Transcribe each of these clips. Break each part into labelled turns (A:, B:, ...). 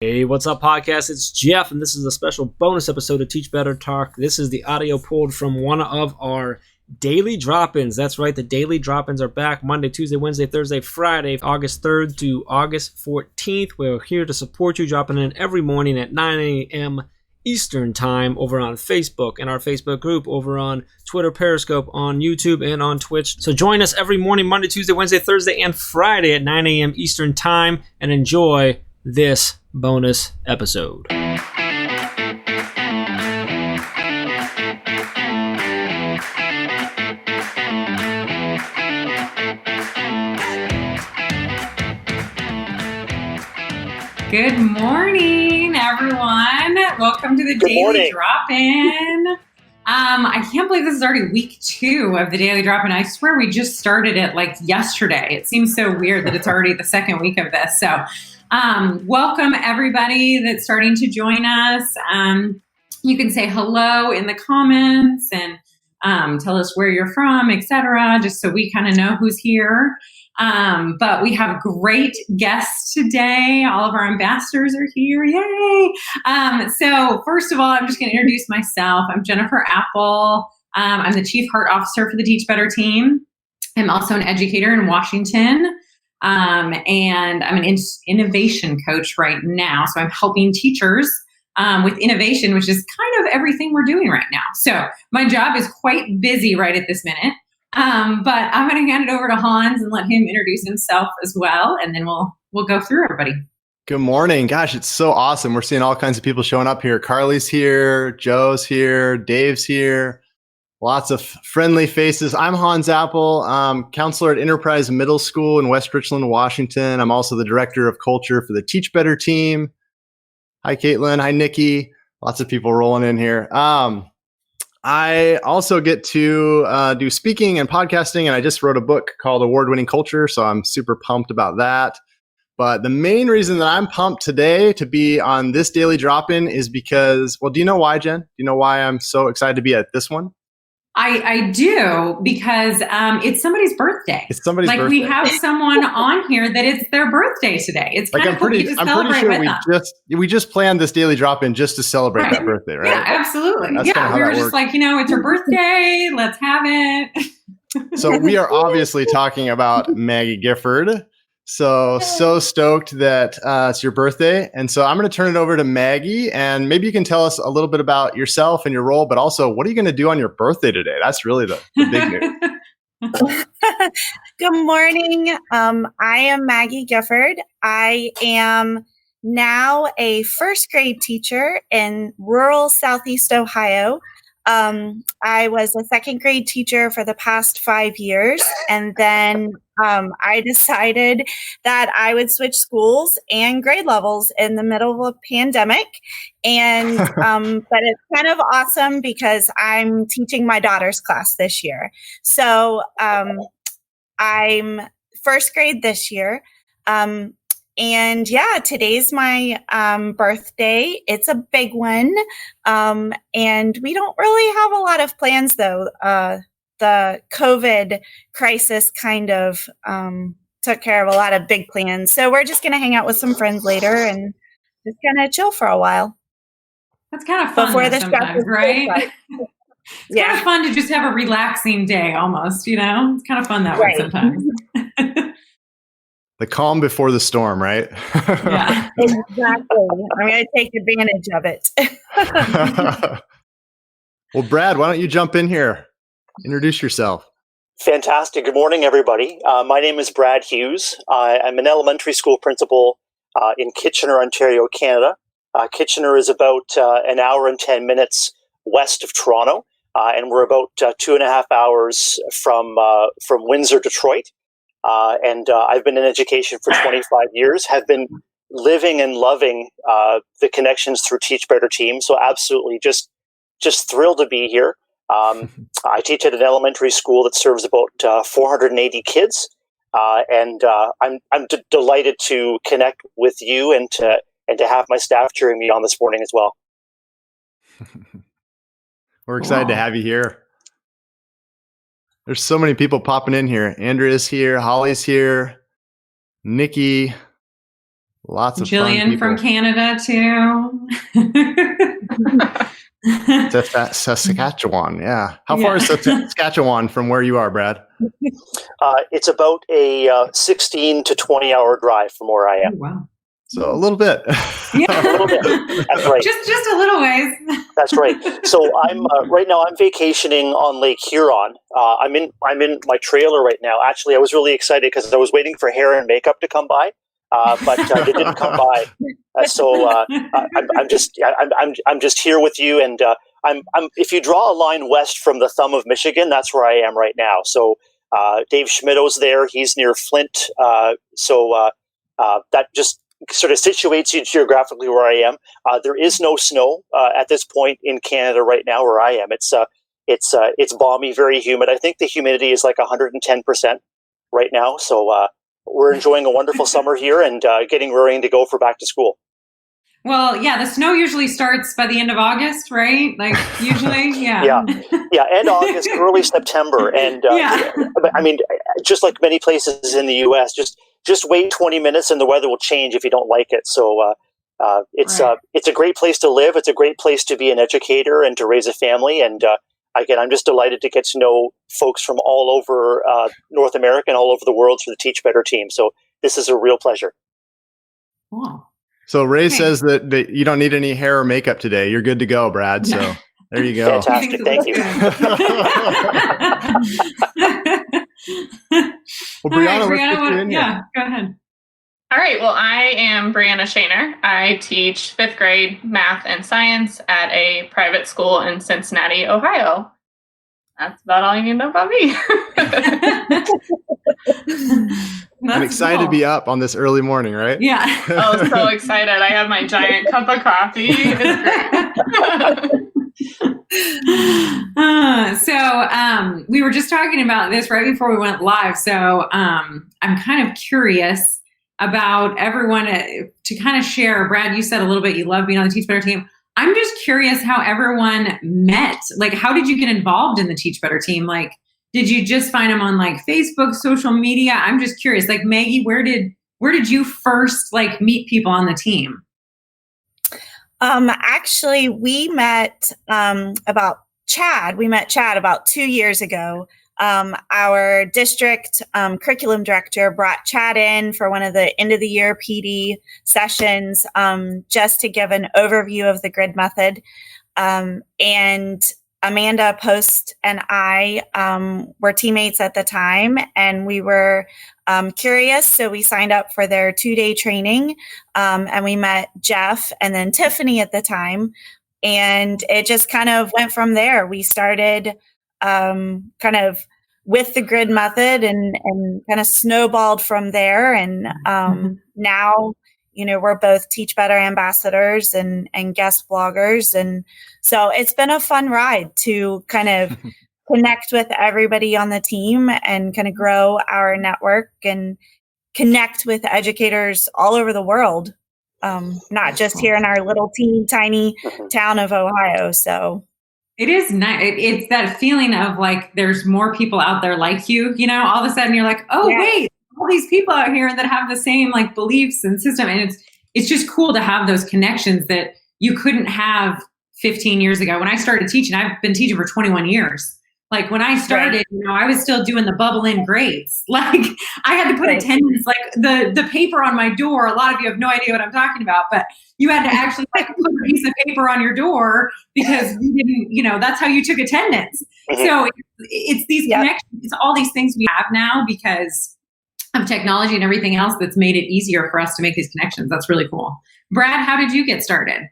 A: Hey, what's up, podcast? It's Jeff, and this is a special bonus episode of Teach Better Talk. This is the audio pulled from one of our daily drop-ins. That's right, the daily drop-ins are back Monday, Tuesday, Wednesday, Thursday, Friday, August 3rd to August 14th. We're here to support you, dropping in every morning at 9 a.m. Eastern Time over on Facebook and our Facebook group, over on Twitter, Periscope, on YouTube, and on Twitch. So join us every morning, Monday, Tuesday, Wednesday, Thursday, and Friday at 9 a.m. Eastern Time, and enjoy this bonus episode.
B: Good morning, everyone. Welcome to the Daily Drop-In. I can't believe this is already week 2 of the Daily Drop-In. I swear we just started it like yesterday. It seems so weird that it's already the second week of this. So welcome everybody that's starting to join us. You can say hello in the comments and tell us where you're from, etc., just so we kind of know who's here. But we have great guests today. All of our ambassadors are here. Yay! So first of all, I'm just going to introduce myself. I'm Jennifer Apple. I'm the Chief Heart Officer for the Teach Better team. I'm also an educator in Washington. And I'm an innovation coach right now. So I'm helping teachers with innovation, which is kind of everything we're doing right now. So my job is quite busy right at this minute. But I'm going to hand it over to Hans and let him introduce himself as well. And then we'll go through everybody.
C: Good morning. Gosh, it's so awesome. We're seeing all kinds of people showing up here. Carly's here, Joe's here, Dave's here. Lots of friendly faces. I'm Hans Apple, counselor at Enterprise Middle School in West Richland, Washington. I'm also the director of culture for the Teach Better team. Hi, Caitlin. Hi, Nikki. Lots of people rolling in here. I also get to do speaking and podcasting, and I just wrote a book called Award-Winning Culture, so I'm super pumped about that. But the main reason that I'm pumped today to be on this daily drop-in is because, well, do you know why, Jen? Do you know why I'm so excited to be at this one?
B: I do, because it's somebody's birthday.
C: It's somebody's birthday.
B: Like we have someone on here that it's their birthday today. It's kind of cool to celebrate with them.
C: We just planned this daily drop-in just to celebrate that birthday, right?
B: Yeah, absolutely. We were just like, it's her birthday. Let's have it.
C: So we are obviously talking about Maggie Gifford. So stoked that it's your birthday. And so I'm going to turn it over to Maggie, and maybe you can tell us a little bit about yourself and your role, but also what are you going to do on your birthday today? That's really the big news.
D: Good morning. I am Maggie Gifford. I am now a first grade teacher in rural Southeast Ohio. I was a second grade teacher for the past 5 years, and then I decided that I would switch schools and grade levels in the middle of a pandemic. And but it's kind of awesome because I'm teaching my daughter's class this year. So I'm first grade this year. And yeah, today's my birthday. It's a big one. And we don't really have a lot of plans, though. The COVID crisis kind of took care of a lot of big plans. So we're just going to hang out with some friends later and just kind of chill for a while.
B: That's kind of fun before the sometimes, right? It's kind of fun to just have a relaxing day almost, It's kind of fun that way sometimes.
C: The calm before the storm, right?
D: Yeah, exactly. I'm going to take advantage of it.
C: Well, Brad, why don't you jump in here? Introduce yourself.
E: Fantastic. Good morning, everybody. My name is Brad Hughes. I'm an elementary school principal in Kitchener, Ontario, Canada. Kitchener is about an hour and 10 minutes west of Toronto, and we're about 2.5 hours from Windsor, Detroit. And I've been in education for 25 years, have been living and loving the connections through Teach Better team. So absolutely just thrilled to be here. I teach at an elementary school that serves about 480 kids. And I'm delighted to connect with you and to have my staff cheering me on this morning as well.
C: We're excited to have you here. There's so many people popping in here. Andrea's here. Holly's here. Nikki. Lots of
B: Jillian
C: fun
B: from Canada too.
C: Saskatchewan, yeah. How far is Saskatchewan from where you are, Brad?
E: It's about a 16 to 20 hour drive from where I am.
B: Oh, wow.
C: So a little bit.
B: Yeah.
E: A little bit. That's right.
B: Just a little ways.
E: That's right. So I'm right now. I'm vacationing on Lake Huron. I'm in my trailer right now. Actually, I was really excited because I was waiting for hair and makeup to come by, but they didn't come by. I'm just here with you, and I'm. If you draw a line west from the thumb of Michigan, that's where I am right now. So Dave Schmidt's there. He's near Flint. That just sort of situates you geographically where I am. There is no snow at this point in Canada right now where I am. It's balmy, very humid. I think the humidity is like 110% right now. So we're enjoying a wonderful summer here and getting ready to go for back to school.
B: Well, yeah, the snow usually starts by the end of August, right? Like usually, yeah.
E: Yeah, end August, early September. And I mean, just like many places in the U.S., just wait 20 minutes and the weather will change if you don't like it. So it's a great place to live. It's a great place to be an educator and to raise a family. And again, I'm just delighted to get to know folks from all over North America and all over the world through the Teach Better team. So this is a real pleasure.
B: Wow.
C: So Ray says that you don't need any hair or makeup today. You're good to go, Brad. So there you go.
E: Fantastic. Thank you.
C: Well, Brianna,
B: Brianna, go ahead.
F: All right. Well, I am Brianna Shaner. I teach 5th grade math and science at a private school in Cincinnati, Ohio. That's about all you need to know about me.
C: I'm excited to be up on this early morning, right?
B: Yeah.
F: Oh, so excited. I have my giant cup of coffee. It's great.
B: We were just talking about this right before we went live. So I'm kind of curious about everyone to kind of share. Brad, you said a little bit you love being on the Teach Better team. I'm just curious how everyone met. Like, how did you get involved in the Teach Better team? Like, did you just find them on like Facebook, social media? I'm just curious. Like, Maggie, where did you first like meet people on the team?
D: Actually, we met about Chad. We met Chad about 2 years ago. Our district curriculum director brought Chad in for one of the end of the year PD sessions just to give an overview of the grid method. And Amanda Post and I were teammates at the time, and we were curious. So we signed up for their 2-day training, and we met Jeff and then Tiffany at the time. And it just kind of went from there. We started kind of with the grid method and kind of snowballed from there. And now, we're both Teach Better ambassadors and guest bloggers. And so it's been a fun ride to kind of connect with everybody on the team and kind of grow our network and connect with educators all over the world, not just here in our little teeny tiny town of Ohio. So
B: it is nice. It's that feeling of like there's more people out there like you, all of a sudden you're like, oh, wait, all these people out here that have the same like beliefs and system. And it's just cool to have those connections that you couldn't have 15 years ago. When I started teaching, I've been teaching for 21 years. Like when I started, I was still doing the bubble in grades. Like I had to put attendance, like the paper on my door. A lot of you have no idea what I'm talking about, but you had to actually like put a piece of paper on your door because you didn't, that's how you took attendance. So it's these connections, it's all these things we have now because of technology and everything else that's made it easier for us to make these connections. That's really cool. Brad, how did you get started?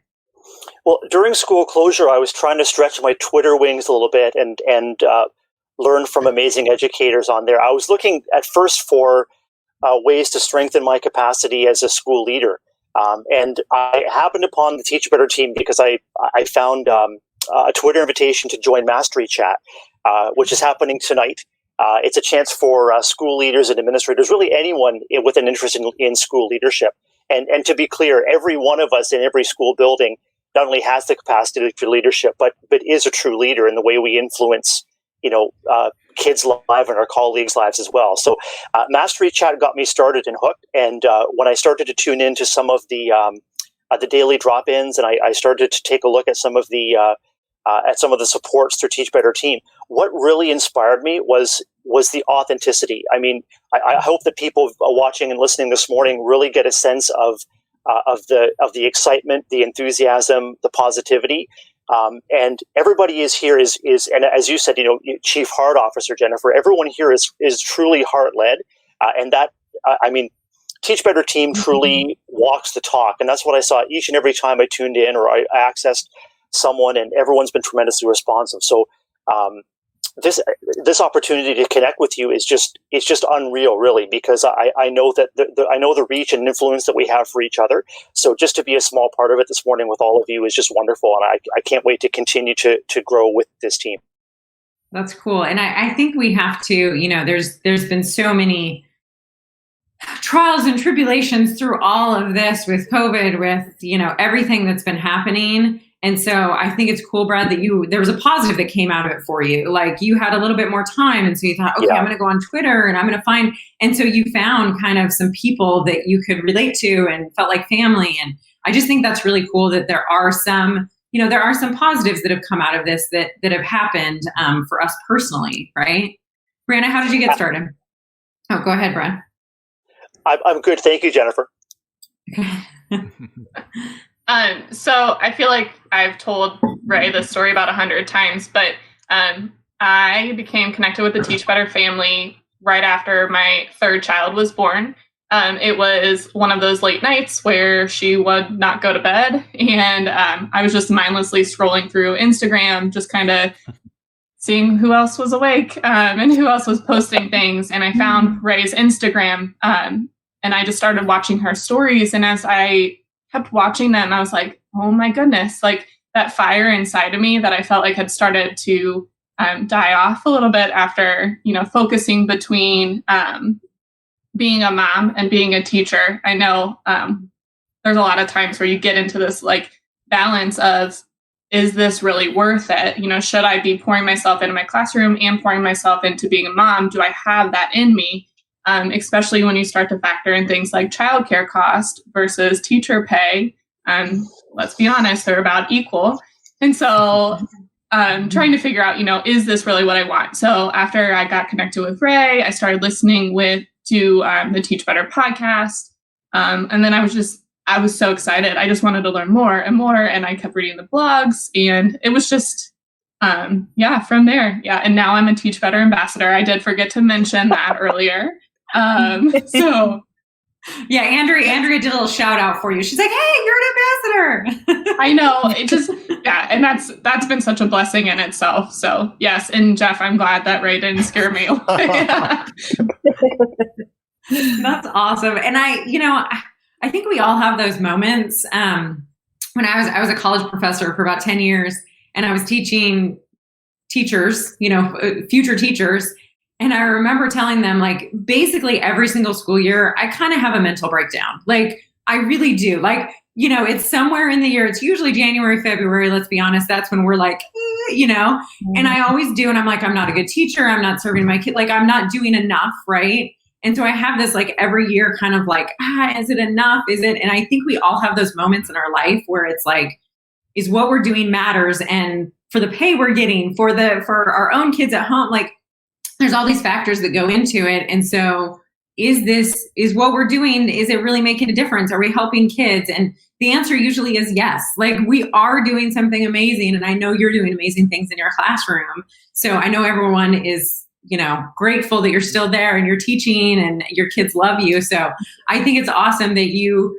E: Well, during school closure, I was trying to stretch my Twitter wings a little bit and learn from amazing educators on there. I was looking at first for ways to strengthen my capacity as a school leader. And I happened upon the Teach Better team because I found a Twitter invitation to join Mastery Chat, which is happening tonight. It's a chance for school leaders and administrators, really anyone with an interest in school leadership. And to be clear, every one of us in every school building not only has the capacity for leadership, but is a true leader in the way we influence, kids' lives and our colleagues' lives as well. So Mastery Chat got me started and hooked. And when I started to tune into some of the daily drop-ins, and I started to take a look at some of the supports through Teach Better Team, what really inspired me was the authenticity. I mean, I hope that people watching and listening this morning really get a sense of the excitement, the enthusiasm, the positivity. And everybody is here is, and as you said, Chief Heart Officer Jennifer, everyone here is truly heart led. And that, I mean, Teach Better Team truly walks the talk. And that's what I saw each and every time I tuned in or I accessed someone, and everyone's been tremendously responsive. So, this opportunity to connect with you is just unreal, really, because I know that I know the reach and influence that we have for each other. So just to be a small part of it this morning with all of you is just wonderful, and I can't wait to continue to grow with this team.
B: That's cool, and I think we have to. There's been so many trials and tribulations through all of this with COVID, with everything that's been happening. And so I think it's cool, Brad, that there was a positive that came out of it for you. Like you had a little bit more time. And so you thought, okay, I'm going to go on Twitter and I'm going to find. And so you found kind of some people that you could relate to and felt like family. And I just think that's really cool that there are some positives that have come out of this that have happened for us personally, right? Brianna, how did you get started? Oh, go ahead, Brad.
E: I'm good. Thank you, Jennifer.
F: So I feel like I've told Ray this story about 100 times, but I became connected with the Teach Better family right after my third child was born. It was one of those late nights where she would not go to bed, and I was just mindlessly scrolling through Instagram, just kind of seeing who else was awake and who else was posting things. And I found Ray's Instagram, and I just started watching her stories. And as I kept watching them, I was like, oh my goodness, like that fire inside of me that I felt like had started to die off a little bit after, focusing between being a mom and being a teacher. I know there's a lot of times where you get into this like balance of, is this really worth it? Should I be pouring myself into my classroom and pouring myself into being a mom? Do I have that in me? Especially when you start to factor in things like childcare cost versus teacher pay. Let's be honest, they're about equal. And so trying to figure out, is this really what I want? So after I got connected with Ray, I started listening to the Teach Better podcast. And then I was so excited. I just wanted to learn more and more. And I kept reading the blogs, and it was just, from there. Yeah. And now I'm a Teach Better ambassador. I did forget to mention that earlier. So
B: yeah, Andrea did a little shout out for you. She's like, hey, you're an ambassador.
F: I know, it just, and that's been such a blessing in itself. So yes. And Jeff, I'm glad that Ray didn't scare me away.
B: That's awesome. And I think we all have those moments. When I was a college professor for about 10 years, and I was teaching teachers, future teachers. And I remember telling them, like, basically every single school year, I kind of have a mental breakdown. Like, I really do. Like, it's somewhere in the year. It's usually January, February. Let's be honest. That's when we're like, and I always do. And I'm like, I'm not a good teacher. I'm not serving my kid. Like, I'm not doing enough. Right. And so I have this like every year kind of like, is it enough? Is it? And I think we all have those moments in our life where it's like, is what we're doing matters. And for the pay we're getting for our own kids at home, like, there's all these factors that go into it. And so is what we're doing, is it really making a difference? Are we helping kids? And the answer usually is yes. Like, we are doing something amazing. And I know you're doing amazing things in your classroom. So I know everyone is, grateful that you're still there and you're teaching and your kids love you. So I think it's awesome that you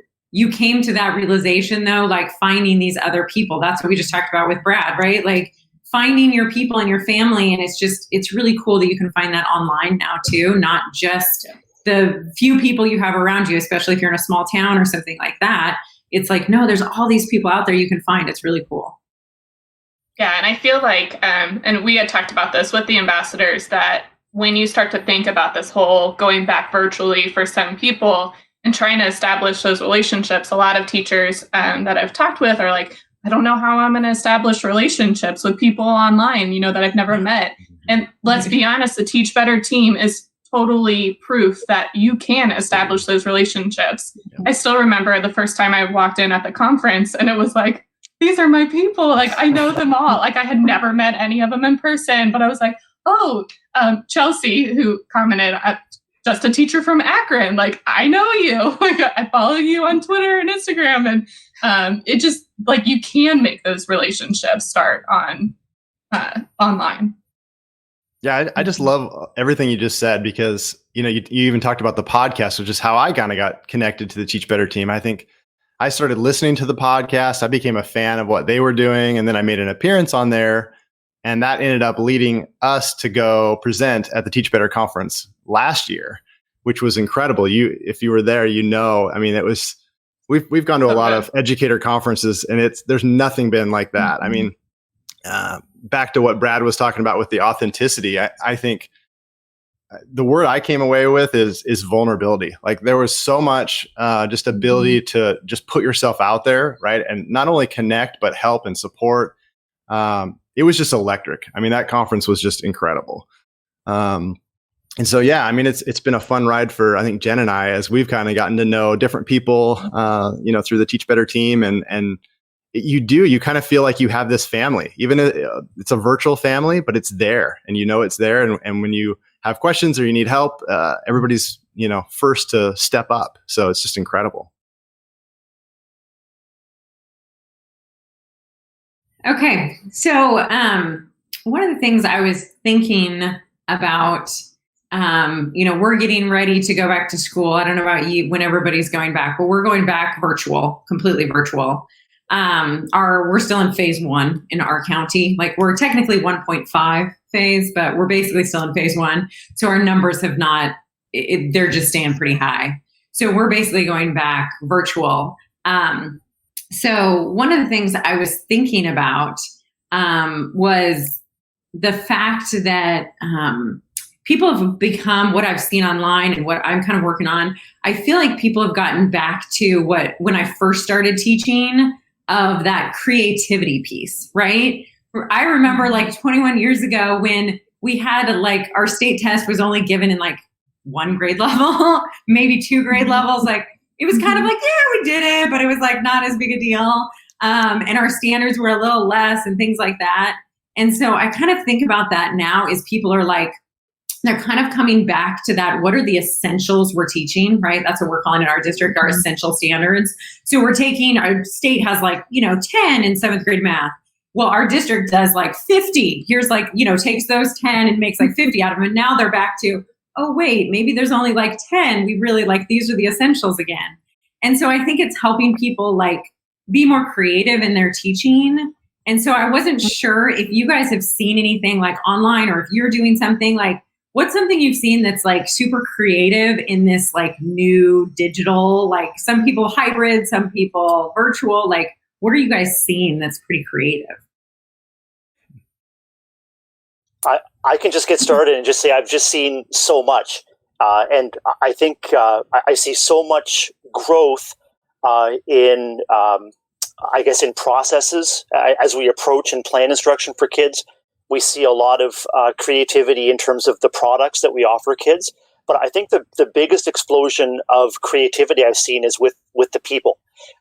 B: came to that realization though, like finding these other people. That's what we just talked about with Brad, right? Like, finding your people and your family. And it's really cool that you can find that online now too, not just the few people you have around you, especially if you're in a small town or something like that. It's like, no, there's all these people out there you can find. It's really cool.
F: Yeah. And I feel like, and we had talked about this with the ambassadors, that when you start to think about this whole going back virtually for some people and trying to establish those relationships, a lot of teachers that I've talked with are like, I don't know how I'm going to establish relationships with people online, that I've never met. And let's be honest, the Teach Better team is totally proof that you can establish those relationships. I still remember the first time I walked in at the conference and it was like, these are my people. Like, I know them all. Like, I had never met any of them in person, but I was like, oh, Chelsea, who commented, just a teacher from Akron. Like, I know you. Like, I follow you on Twitter and Instagram. And it just, like, you can make those relationships start on online.
C: Yeah, I just love everything you just said because, you even talked about the podcast, which is how I kind of got connected to the Teach Better team. I think I started listening to the podcast. I became a fan of what they were doing. And then I made an appearance on there. And that ended up leading us to go present at the Teach Better conference last year, which was incredible. If you were there, I mean, it was, we've gone to a lot of educator conferences and there's nothing been like that. I mean, back to what Brad was talking about with the authenticity, I think the word I came away with is vulnerability. Like there was so much just ability to just put yourself out there, right? And not only connect, but help and support. It was just electric. I mean, that conference was just incredible. And so, yeah, I mean, it's been a fun ride for, I think, Jen and I, as we've kind of gotten to know different people, through the Teach Better team. And you kind of feel like you have this family, even it's a virtual family, but it's there and it's there. And when you have questions or you need help, everybody's, first to step up. So it's just incredible.
B: Okay. So one of the things I was thinking about, we're getting ready to go back to school. I don't know about you when everybody's going back, but we're going back virtual, completely virtual. We're still in phase 1 in our county. Like we're technically 1.5 phase, but we're basically still in phase 1. So our numbers have not, they're just staying pretty high. So we're basically going back virtual. So one of the things I was thinking about was the fact that people have become, what I've seen online and what I'm kind of working on, I feel like people have gotten back to when I first started teaching, of that creativity piece, right? I remember like 21 years ago when we had our state test was only given in like 1 grade level, maybe 2 grade levels. Like it was kind of like, yeah, we did it, but it was like not as big a deal. And our standards were a little less and things like that. And so I kind of think about that now is people are like, they're kind of coming back to that. What are the essentials we're teaching, right? That's what we're calling in our district, our essential standards. So we're taking, our state has 10 in 7th grade math. Well, our district does 50. Here's takes those 10 and makes 50 out of them. And now they're back to, oh, wait, maybe there's only 10. We really these are the essentials again. And so I think it's helping people be more creative in their teaching. And so I wasn't sure if you guys have seen anything online or if you're doing something what's something you've seen that's super creative in this new digital, some people hybrid, some people virtual, what are you guys seeing that's pretty creative?
E: I can just get started and just say I've just seen so much. And I think I see so much growth in processes as we approach and plan instruction for kids. We see a lot of creativity in terms of the products that we offer kids. But I think the biggest explosion of creativity I've seen is with the people.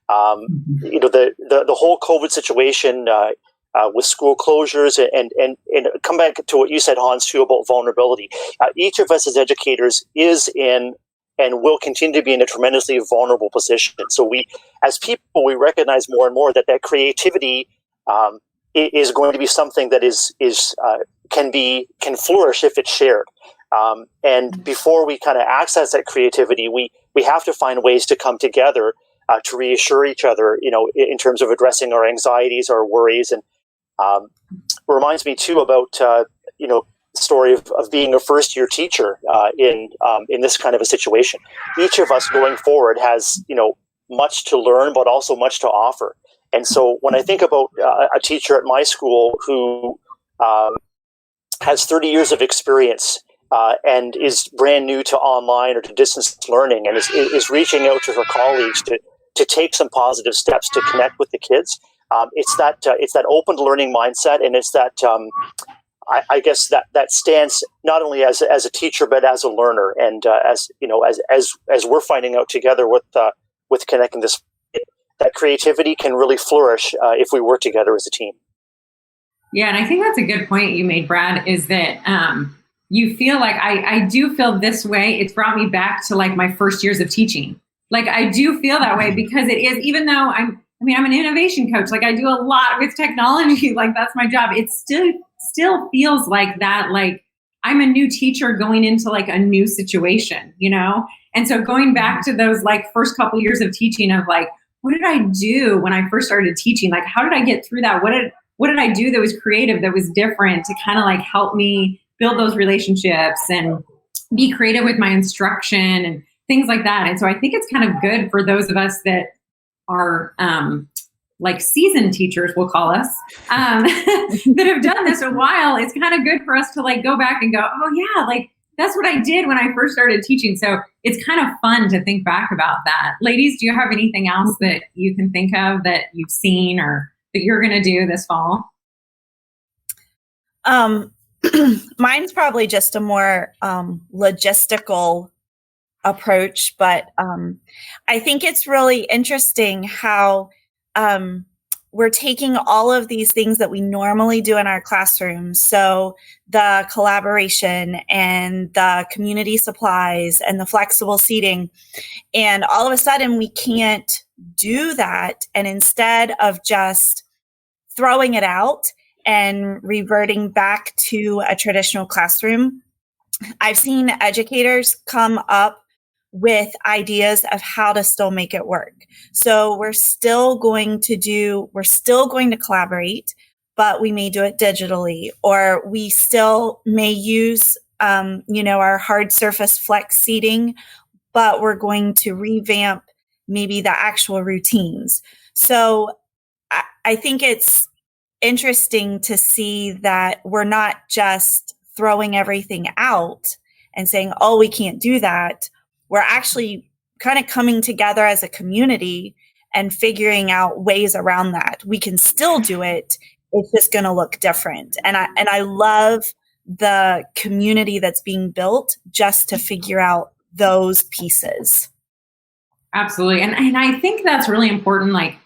E: The whole COVID situation with school closures and come back to what you said, Hans, too, about vulnerability. Each of us as educators is in and will continue to be in a tremendously vulnerable position. So we, as people, we recognize more and more that creativity is going to be something that can flourish if it's shared. And before we kind of access that creativity, we have to find ways to come together to reassure each other, in terms of addressing our anxieties, our worries. And reminds me too about, the story of being a first-year teacher in this kind of a situation. Each of us going forward has, much to learn, but also much to offer. And so when I think about a teacher at my school who has 30 years of experience and is brand new to online or to distance learning and is reaching out to her colleagues to take some positive steps to connect with the kids, it's that open learning mindset, and it's that I guess that stands not only as a teacher but as a learner, and as we're finding out together with connecting this, that creativity can really flourish if we work together as a team.
B: Yeah, and I think that's a good point you made, Brad, is that you feel like I do feel this way. It's brought me back to like my first years of teaching. Like I do feel that way because it is, even though I'm an innovation coach, like I do a lot with technology, like that's my job. It still feels like that, like I'm a new teacher going into like a new situation, you know? And so going back to those like first couple years of teaching of like, what did I do when I first started teaching? Like, how did I get through that? What did I do that was creative, that was different to kind of like help me build those relationships and be creative with my instruction and things like that. And so I think it's kind of good for those of us that are like seasoned teachers, we'll call us, that have done this a while. It's kind of good for us to like go back and go, oh yeah, like that's what I did when I first started teaching. So it's kind of fun to think back about that. Ladies, do you have anything else that you can think of that you've seen or that you're going to do this fall?
D: Mine's probably just a more logistical approach, but I think it's really interesting how we're taking all of these things that we normally do in our classrooms. So the collaboration and the community supplies and the flexible seating, and all of a sudden we can't do that. And instead of just throwing it out and reverting back to a traditional classroom, I've seen educators come up with ideas of how to still make it work. So we're still going to collaborate, but we may do it digitally, or we still may use, our hard surface flex seating, but we're going to revamp maybe the actual routines. So I think it's interesting to see that we're not just throwing everything out and saying, oh, we can't do that. We're actually kind of coming together as a community and figuring out ways around that. We can still do it. It's just going to look different. And I love the community that's being built just to figure out those pieces.
B: Absolutely. And I think that's really important. Like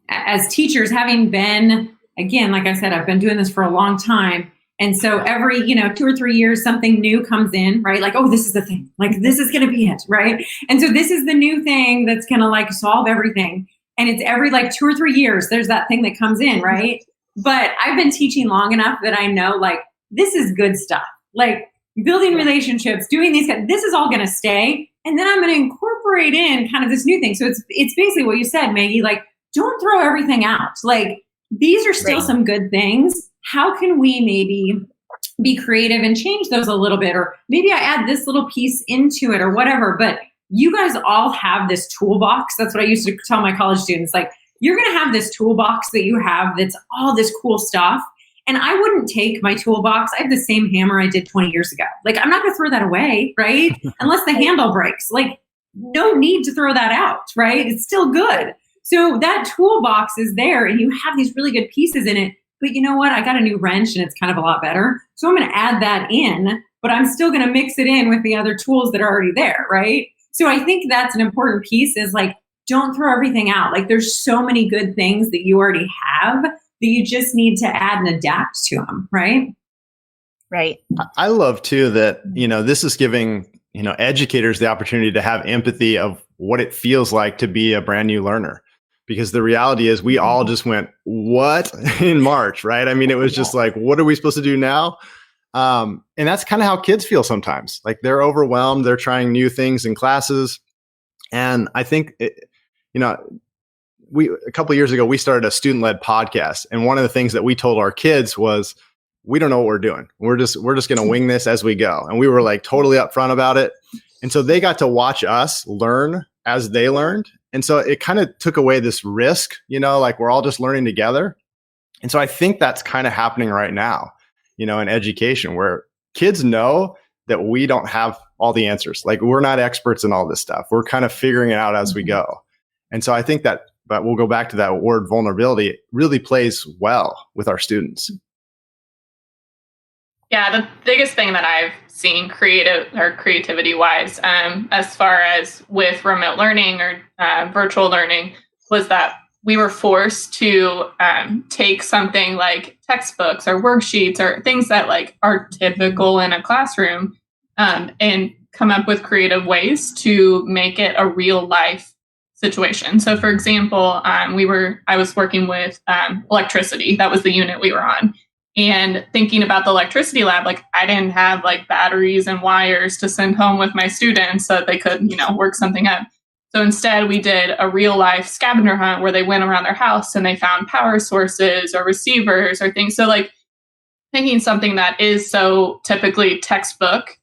B: as teachers, having been, again, like I said, I've been doing this for a long time. And so every, 2 or 3 years, something new comes in, right? Like, oh, this is the thing. Like, this is going to be it, right? And so this is the new thing that's going to like solve everything. And it's every like 2 or 3 years, there's that thing that comes in, right? But I've been teaching long enough that I know like, this is good stuff. Like building relationships, doing these, this is all going to stay. And then I'm going to incorporate in kind of this new thing. So it's basically what you said, Maggie, like, don't throw everything out. Like, these are still some good things. How can we maybe be creative and change those a little bit? Or maybe I add this little piece into it or whatever. But you guys all have this toolbox. That's what I used to tell my college students. Like, you're going to have this toolbox that you have that's all this cool stuff. And I wouldn't take my toolbox. I have the same hammer I did 20 years ago. Like, I'm not going to throw that away, right? Unless the handle breaks. Like, no need to throw that out, right? It's still good. So that toolbox is there and you have these really good pieces in it. But you know what? I got a new wrench and it's kind of a lot better. So I'm going to add that in, but I'm still going to mix it in with the other tools that are already there, right? So I think that's an important piece is like, don't throw everything out. Like there's so many good things that you already have that you just need to add and adapt to them, right?
D: Right.
C: I love too that, this is giving, educators the opportunity to have empathy of what it feels like to be a brand new learner. Because the reality is we all just went, what in March, right? I mean, it was just like, what are we supposed to do now? And that's kind of how kids feel sometimes. Like they're overwhelmed. They're trying new things in classes. And I think, a couple of years ago, we started a student-led podcast. And one of the things that we told our kids was, we don't know what we're doing. We're just going to wing this as we go. And we were like totally upfront about it. And so they got to watch us learn as they learned. And so it kind of took away this risk, like we're all just learning together. And so I think that's kind of happening right now, in education where kids know that we don't have all the answers. Like we're not experts in all this stuff. We're kind of figuring it out as we go. And so I think that, but we'll go back to that word vulnerability, it really plays well with our students.
F: Yeah, the biggest thing that I've seen creativity wise, as far as with remote learning or virtual learning, was that we were forced to take something like textbooks or worksheets or things that like are typical in a classroom, and come up with creative ways to make it a real life situation. So, for example, I was working with electricity. That was the unit we were on. And thinking about the electricity lab, like I didn't have like batteries and wires to send home with my students so that they could, work something up. So instead we did a real life scavenger hunt where they went around their house and they found power sources or receivers or things. So like taking something that is so typically textbook,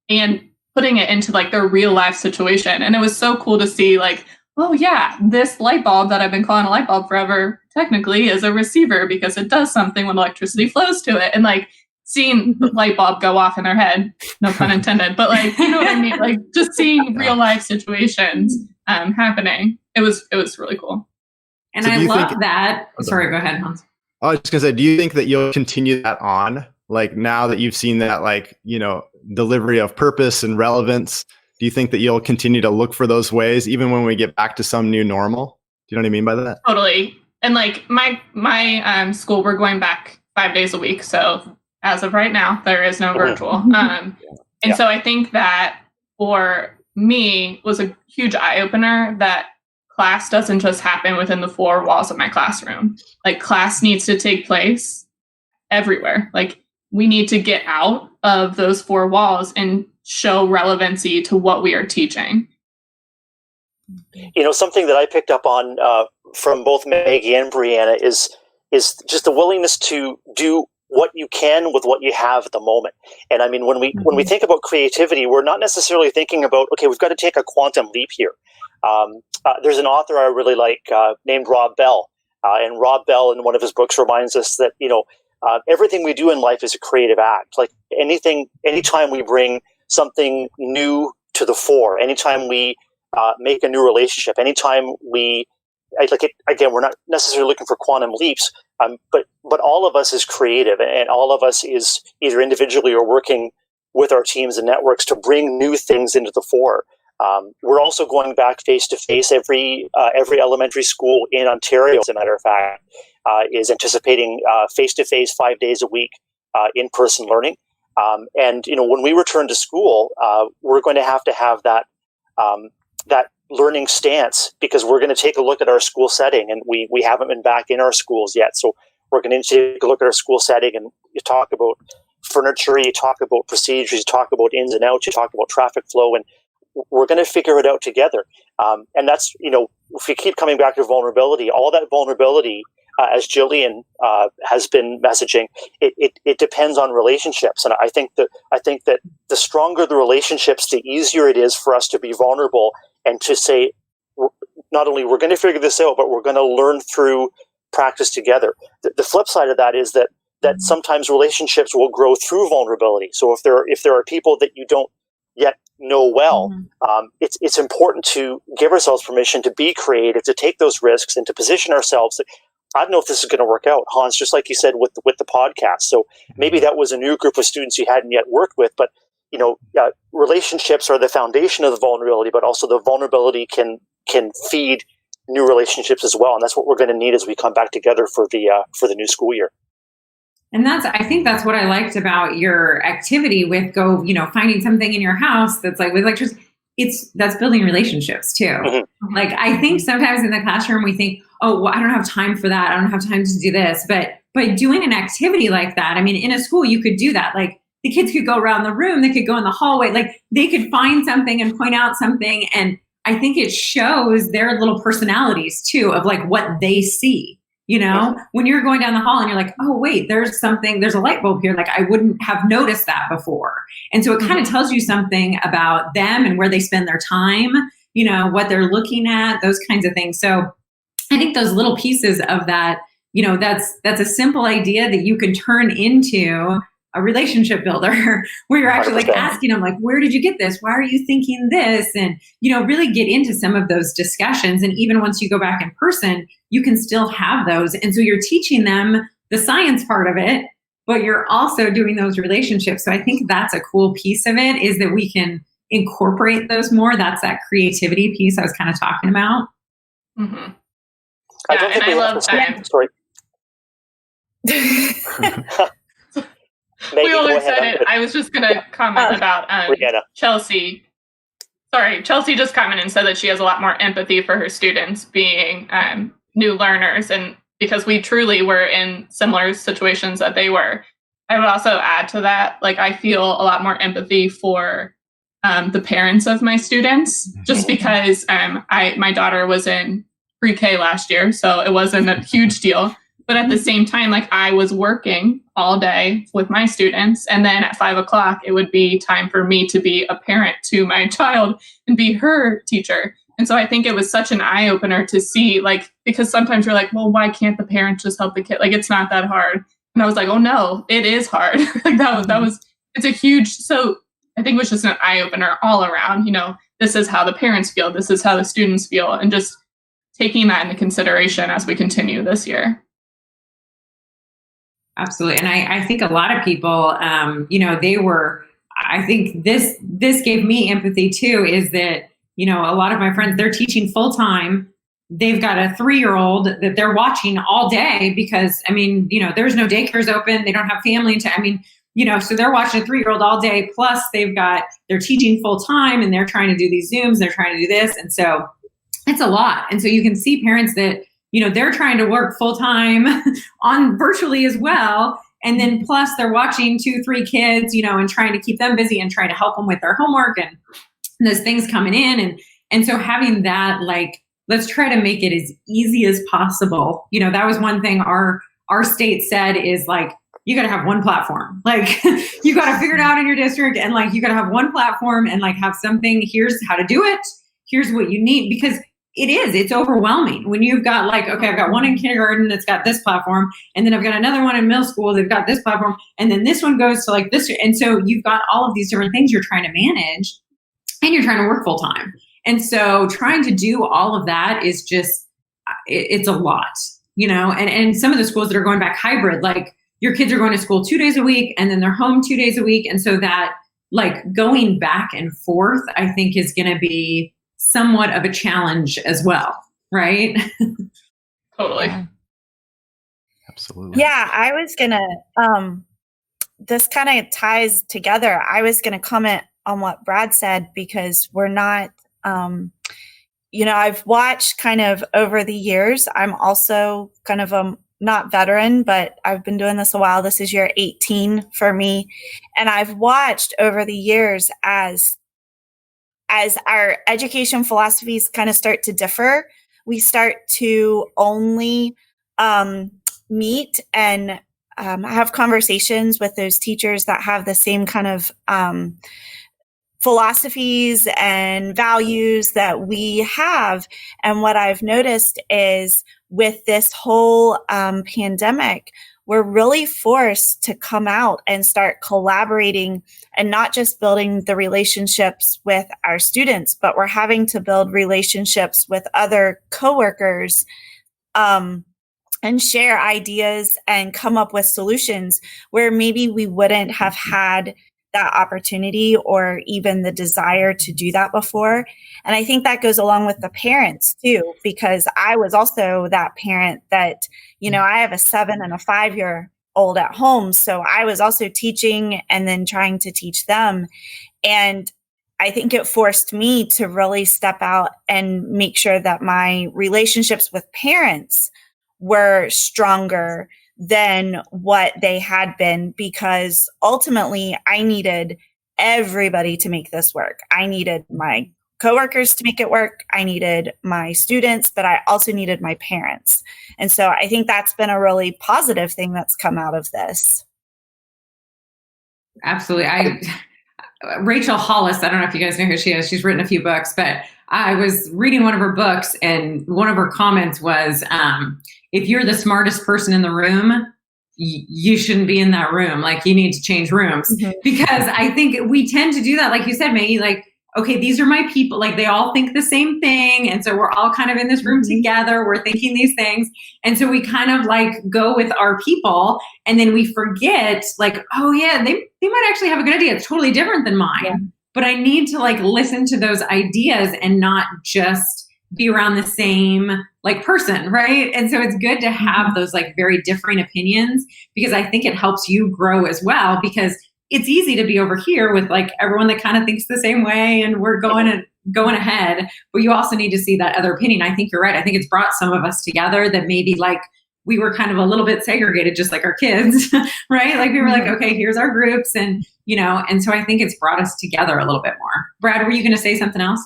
F: and putting it into like their real life situation. And it was so cool to see like, oh yeah, this light bulb that I've been calling a light bulb forever technically is a receiver because it does something when electricity flows to it. And like seeing the light bulb go off in their head, no pun intended, but like, you know what I mean? Like just seeing real life situations happening. It was really cool.
B: And so I love that. Sorry, go ahead, Hans.
C: I was just gonna say, do you think that you'll continue that on? Like now that you've seen that, like, delivery of purpose and relevance, do you think that you'll continue to look for those ways even when we get back to some new normal? Do you know what I mean by that?
F: Totally. And like my school, we're going back 5 days a week. So as of right now, there is no virtual. So I think that for me was a huge eye opener that class doesn't just happen within the four walls of my classroom. Like class needs to take place everywhere. Like we need to get out of those four walls and show relevancy to what we are teaching.
E: Something that I picked up on from both Maggie and Brianna is just the willingness to do what you can with what you have at the moment. And I mean, when we think about creativity, we're not necessarily thinking about, okay, we've got to take a quantum leap here. There's an author I really like named Rob Bell. And Rob Bell in one of his books reminds us that, everything we do in life is a creative act. Like anytime we bring something new to the fore, anytime we make a new relationship, anytime again, we're not necessarily looking for quantum leaps, but all of us is creative, and all of us is either individually or working with our teams and networks to bring new things into the fore. We're also going back face to face. Every elementary school in Ontario, as a matter of fact, is anticipating face to face 5 days a week in person learning. And when we return to school, we're going to have that learning stance, because we're going to take a look at our school setting, and we haven't been back in our schools yet. So we're going to take a look at our school setting, and you talk about furniture, you talk about procedures, you talk about ins and outs, you talk about traffic flow, and we're going to figure it out together. And that's, if we keep coming back to vulnerability, all that vulnerability, as Jillian has been messaging, it depends on relationships. And I think that the stronger the relationships, the easier it is for us to be vulnerable and to say, not only we're going to figure this out, but we're going to learn through practice together. The flip side of that is that sometimes relationships will grow through vulnerability. So if there are people that you don't yet know well, it's important to give ourselves permission to be creative, to take those risks, and to position ourselves that, I don't know if this is going to work out, Hans, just like you said with the podcast. So maybe that was a new group of students you hadn't yet worked with, but relationships are the foundation of the vulnerability, but also the vulnerability can feed new relationships as well. And that's what we're going to need as we come back together for the new school year.
B: And I think that's what I liked about your activity with finding something in your house that's like with electricity. That's building relationships too. Mm-hmm. Like I think sometimes in the classroom we think, oh, well, I don't have time for that. I don't have time to do this. But by doing an activity like that, I mean, in a school you could do that. Like the kids could go around the room, they could go in the hallway, like they could find something and point out something. And I think it shows their little personalities too, of like what they see. When you're going down the hall and you're like, oh, wait, there's a light bulb here. Like I wouldn't have noticed that before. And so it kind of tells you something about them and where they spend their time, what they're looking at, those kinds of things. So I think those little pieces of that, that's a simple idea that you can turn into a relationship builder where you're actually like asking them, like, where did you get this? Why are you thinking this? And, really get into some of those discussions. And even once you go back in person, you can still have those. And so you're teaching them the science part of it, but you're also doing those relationships. So I think that's a cool piece of it, is that we can incorporate those more. That's that creativity piece I was kind of talking about.
F: Mm-hmm.
E: I
F: I love that.
E: Sorry.
F: We always said it. I was just going to comment about Chelsea. Sorry, Chelsea just commented and said that she has a lot more empathy for her students being new learners, and because we truly were in similar situations that they were. I would also add to that, like, I feel a lot more empathy for the parents of my students, just because my daughter was in pre-K last year, so it wasn't a huge deal. But at the same time, like, I was working all day with my students, and then at 5:00, it would be time for me to be a parent to my child and be her teacher. And so I think it was such an eye opener to see, like, because sometimes you're like, well, why can't the parent just help the kid? Like, it's not that hard. And I was like, oh no, it is hard. Like it's a huge, so I think it was just an eye opener all around, this is how the parents feel. This is how the students feel. And just taking that into consideration as we continue this year.
B: Absolutely. And I think a lot of people, I think this gave me empathy too, is that, a lot of my friends, they're teaching full time. They've got a 3-year-old that they're watching all day because, there's no daycares open. They don't have family so they're watching a 3-year-old all day. Plus they're teaching full time and they're trying to do these Zooms. They're trying to do this. And so it's a lot. And so you can see parents that, they're trying to work full time on virtually as well. And then plus they're watching 2-3 kids, and trying to keep them busy and trying to help them with their homework and there's things coming in. And so having that, like, let's try to make it as easy as possible. That was one thing our state said is, like, you got to have one platform. Like, you got to figure it out in your district, and, like, you got to have one platform and, like, have something. Here's how to do it. Here's what you need, because it's overwhelming when you've got, like, okay, I've got one in kindergarten that's got this platform, and then I've got another one in middle school that's got this platform, and then this one goes to, like, this. And so you've got all of these different things you're trying to manage, and you're trying to work full time. And so trying to do all of that is just, it's a lot, and some of the schools that are going back hybrid, like, your kids are going to school 2 days a week and then they're home 2 days a week. And so that, like, going back and forth, I think is going to be somewhat of a challenge as well. Right?
F: Totally.
C: Absolutely.
D: Yeah, I was going to, this kind of ties together. I was going to comment on what Brad said, because we're not, I've watched kind of over the years. I'm also kind of not veteran, but I've been doing this a while. This is year 18 for me. And I've watched over the years as our education philosophies kind of start to differ, we start to only meet and have conversations with those teachers that have the same kind of philosophies and values that we have. And what I've noticed is, with this whole pandemic, we're really forced to come out and start collaborating, and not just building the relationships with our students, but we're having to build relationships with other coworkers, and share ideas and come up with solutions where maybe we wouldn't have had that opportunity or even the desire to do that before. And I think that goes along with the parents too, because I was also that parent that, I have a 7 and a 5-year-old at home. So I was also teaching and then trying to teach them. And I think it forced me to really step out and make sure that my relationships with parents were stronger than what they had been, because ultimately I needed everybody to make this work. I needed my coworkers to make it work. I needed my students, but I also needed my parents. And so I think that's been a really positive thing that's come out of this.
B: Absolutely. Rachel Hollis, I don't know if you guys know who she is. She's written a few books, but I was reading one of her books, and one of her comments was, if you're the smartest person in the room, you shouldn't be in that room. Like, you need to change rooms. Mm-hmm. Because I think we tend to do that. Like you said, Maggie, like, okay, these are my people. Like they all think the same thing. And so we're all kind of in this room together. We're thinking these things. And so we kind of like go with our people and then we forget like, oh yeah, they might actually have a good idea. It's totally different than mine. Yeah. But I need to like listen to those ideas and not just be around the same like person, right? And so it's good to have those like very differing opinions because I think it helps you grow as well because it's easy to be over here with like everyone that kind of thinks the same way and we're going ahead, but you also need to see that other opinion. I think you're right. I think it's brought some of us together that maybe like we were kind of a little bit segregated, just like our kids, right? Like we were like, okay, here's our groups and, you know, and so I think it's brought us together a little bit more. Brad, were you going to say something else?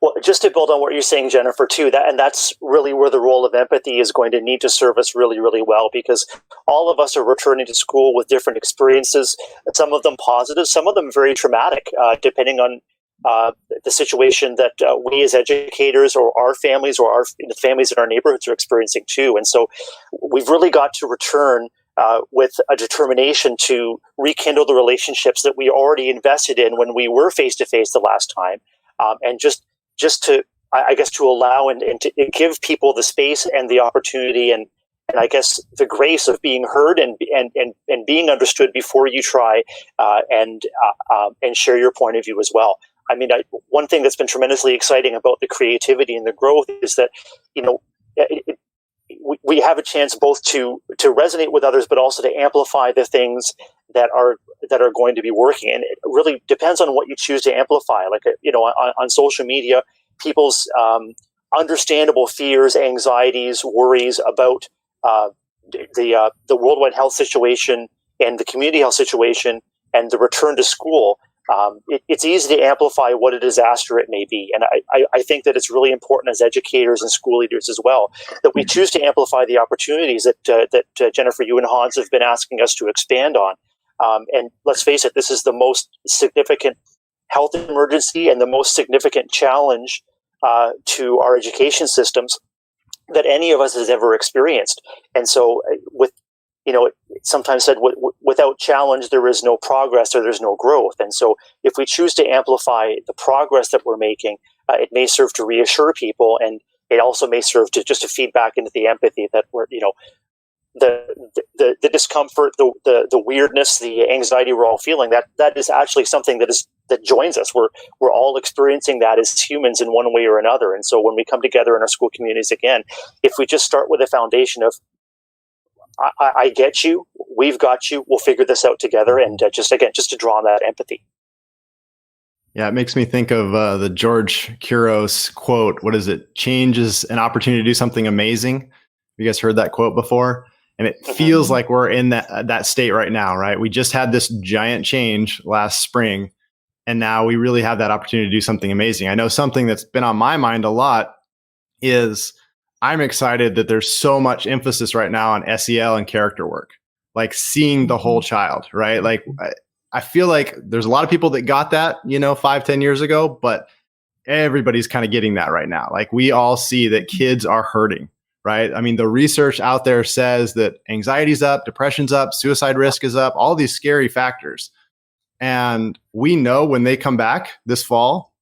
E: Well, just to build on what you're saying, Jennifer, too, that's really where the role of empathy is going to need to serve us really, really well, because all of us are returning to school with different experiences, some of them positive, some of them very traumatic, depending on the situation that we as educators or our families or the families in our neighborhoods are experiencing too. And so we've really got to return with a determination to rekindle the relationships that we already invested in when we were face-to-face the last time. And just to, I guess, to allow and to give people the space and the opportunity and I guess the grace of being heard and being understood before you try and share your point of view as well. I mean, one thing that's been tremendously exciting about the creativity and the growth is that, you know, we have a chance both to resonate with others, but also to amplify the things that are going to be working. And it really depends on what you choose to amplify. Like, you know, on social media, people's understandable fears, anxieties, worries about the worldwide health situation and the community health situation and the return to school. It's easy to amplify what a disaster it may be. And I think that it's really important as educators and school leaders as well, that we choose to amplify the opportunities that Jennifer, you and Hans have been asking us to expand on. And let's face it, this is the most significant health emergency and the most significant challenge to our education systems that any of us has ever experienced. And so with, you know, it's sometimes said without challenge, there is no progress or there's no growth. And so if we choose to amplify the progress that we're making, it may serve to reassure people. And it also may serve to just to feed back into the empathy that we're, you know, the discomfort, the weirdness, the anxiety we're all feeling, that is actually something that joins us. We're all experiencing that as humans in one way or another. And so when we come together in our school communities again, if we just start with a foundation of, I get you, we've got you, we'll figure this out together, and just to draw on that empathy.
C: Yeah, it makes me think of the George Couros quote. What is it? Change is an opportunity to do something amazing. Have you guys heard that quote before? And it feels like we're in that state right now, right? We just had this giant change last spring, and now we really have that opportunity to do something amazing. I know something that's been on my mind a lot is I'm excited that there's so much emphasis right now on SEL and character work, like seeing the whole child, right? Like I feel like there's a lot of people that got that, 5-10 years ago, but everybody's kind of getting that right now. Like we all see that kids are hurting, right? I mean, the research out there says that anxiety's up, depression's up, suicide risk is up, all these scary factors. And we know when they come back this fall,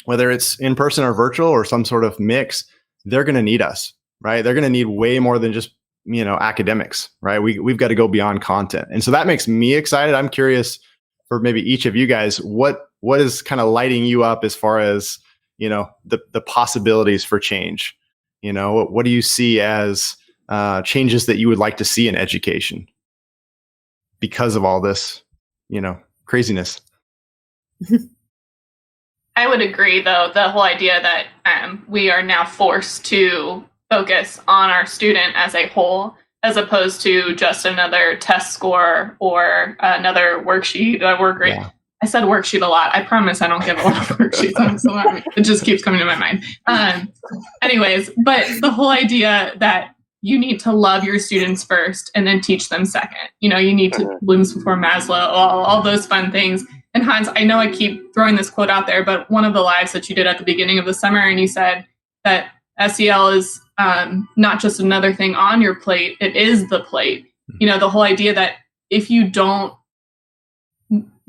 C: whether it's in person or virtual or some sort of mix, they're going to need us, right? They're going to need way more than just, academics, right? We've got to go beyond content. And so that makes me excited. I'm curious for maybe each of you guys, what is kind of lighting you up as far as, the possibilities for change? What do you see as changes that you would like to see in education because of all this, craziness?
F: I would agree, though, the whole idea that we are now forced to focus on our student as a whole, as opposed to just another test score or another worksheet.
C: Yeah.
F: I said worksheet a lot. I promise I don't give a lot of worksheets. So it just keeps coming to my mind. Anyways, but the whole idea that you need to love your students first and then teach them second. You need to Bloom's before Maslow, all those fun things. And Hans, I know I keep throwing this quote out there, but one of the lives that you did at the beginning of the summer, and you said that SEL is not just another thing on your plate, it is the plate. The whole idea that if you don't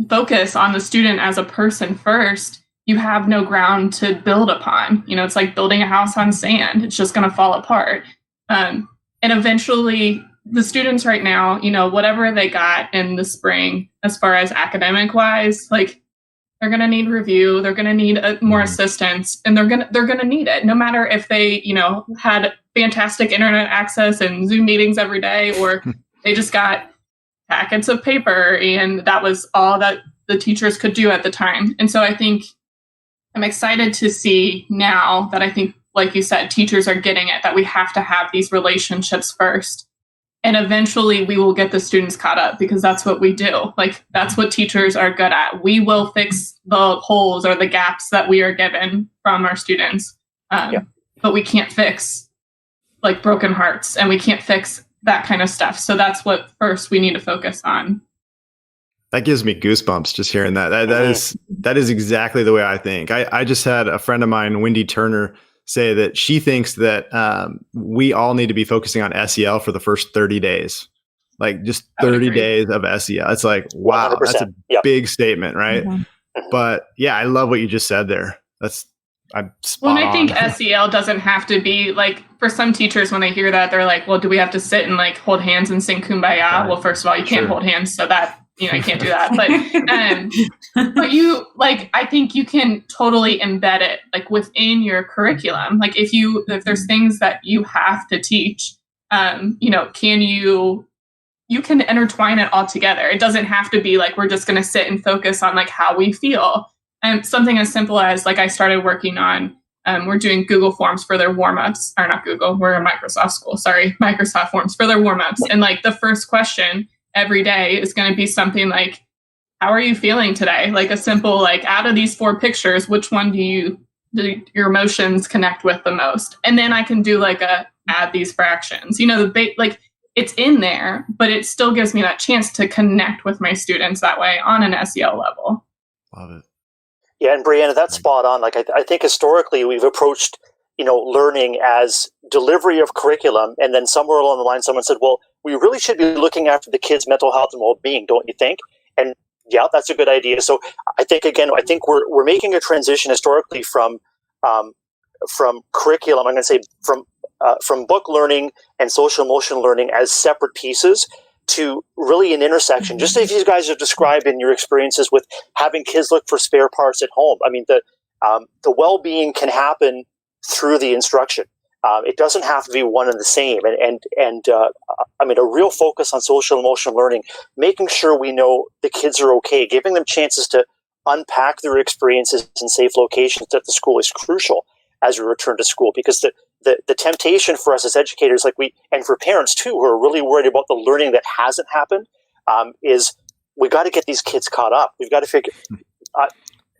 F: focus on the student as a person first, you have no ground to build upon. It's like building a house on sand. It's just going to fall apart. And eventually the students right now, whatever they got in the spring, as far as academic wise, like they're going to need review. They're going to need more assistance, and they're going to need it, no matter if they, had fantastic internet access and Zoom meetings every day, or they just got packets of paper and that was all that the teachers could do at the time. And so I think I'm excited to see now that I think, like you said, teachers are getting it, that we have to have these relationships first. And eventually we will get the students caught up, because that's what we do. Like, that's what teachers are good at. We will fix the holes or the gaps that we are given from our students. But we can't fix like broken hearts, and we can't fix that kind of stuff. So that's what first we need to focus on.
C: That gives me goosebumps just hearing that. That is exactly the way I think. I just had a friend of mine, Wendy Turner, say that she thinks that we all need to be focusing on SEL for the first 30 days, like just 30 days of SEL. It's like, wow, 100%. That's a big statement, right? Mm-hmm. But yeah, I love what you just said there. I'm spot on.
F: I think SEL doesn't have to be like, for some teachers, when they hear that, they're like, well, do we have to sit and like hold hands and sing Kumbaya? Right. Well, first of all, you can't hold hands, so that, you can't do that. But you, like, I think you can totally embed it like within your curriculum. Like if there's things that you have to teach, you can intertwine it all together. It doesn't have to be like, we're just going to sit and focus on like how we feel. And something as simple as like I started working on, we're doing Google Forms for their warm-ups, or not Google, we're a Microsoft school, sorry, Microsoft Forms for their warm-ups. And like the first question every day is going to be something like, how are you feeling today? Like a simple, like, out of these 4 pictures, which one do your emotions connect with the most? And then I can do like add these fractions, like it's in there, but it still gives me that chance to connect with my students that way on an SEL level.
C: Love it.
E: Yeah, and Brianna, that's spot on. Like I think historically we've approached, learning as delivery of curriculum, and then somewhere along the line someone said, well, we really should be looking after the kids' mental health and well-being, don't you think? And yeah, that's a good idea. So I think we're making a transition historically from curriculum. I'm going to say from book learning and social emotional learning as separate pieces to really an intersection, just as you guys have described in your experiences with having kids look for spare parts at home. I mean, the well-being can happen through the instruction. It doesn't have to be one and the same. And I mean, a real focus on social emotional learning, making sure we know the kids are okay, giving them chances to unpack their experiences in safe locations at the school is crucial as we return to school, because the temptation for us as educators, and for parents too, who are really worried about the learning that hasn't happened, is we got to get these kids caught up. We've got to figure.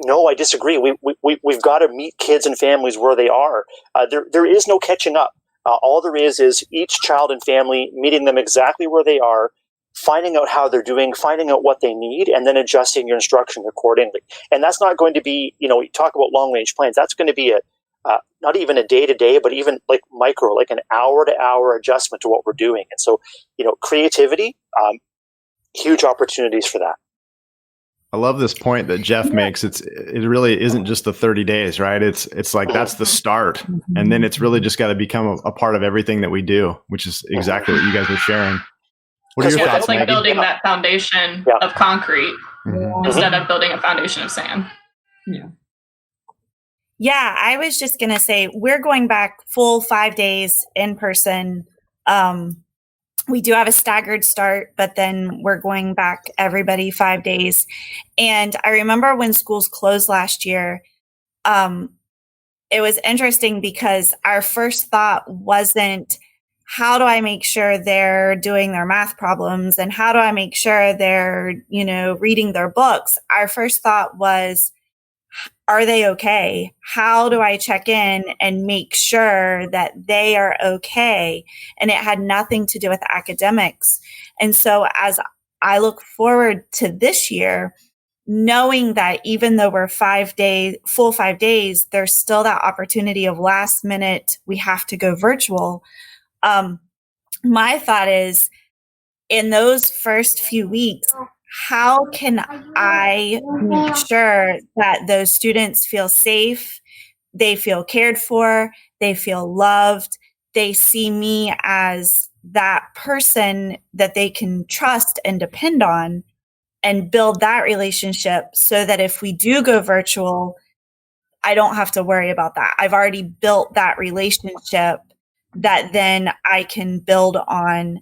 E: No, I disagree. We've got to meet kids and families where they are. There is no catching up. All there is each child and family meeting them exactly where they are, finding out how they're doing, finding out what they need, and then adjusting your instruction accordingly. And that's not going to be, you talk about long-range plans. That's going to be not even a day-to-day, but even like micro, like an hour-to-hour adjustment to what we're doing. And so, creativity, huge opportunities for that.
C: I love this point that Jeff makes. It really isn't just the 30 days, right? It's like that's the start. And then it's really just got to become a part of everything that we do, which is exactly what you guys are sharing. What are your thoughts,
F: it's like
C: Maggie?
F: building that foundation of concrete instead of building a foundation of sand.
B: Yeah.
D: Yeah, I was just going to say, we're going back full 5 days in person. We do have a staggered start, but then we're going back everybody 5 days. And I remember when schools closed last year, it was interesting because our first thought wasn't, how do I make sure they're doing their math problems? And how do I make sure they're, reading their books? Our first thought was, are they okay? How do I check in and make sure that they are okay? And it had nothing to do with academics. And so as I look forward to this year, knowing that even though we're full 5 days, there's still that opportunity of last minute, we have to go virtual. My thought is, in those first few weeks, how can I make sure that those students feel safe, they feel cared for, they feel loved, they see me as that person that they can trust and depend on, and build that relationship so that if we do go virtual, I don't have to worry about that. I've already built that relationship that then I can build on.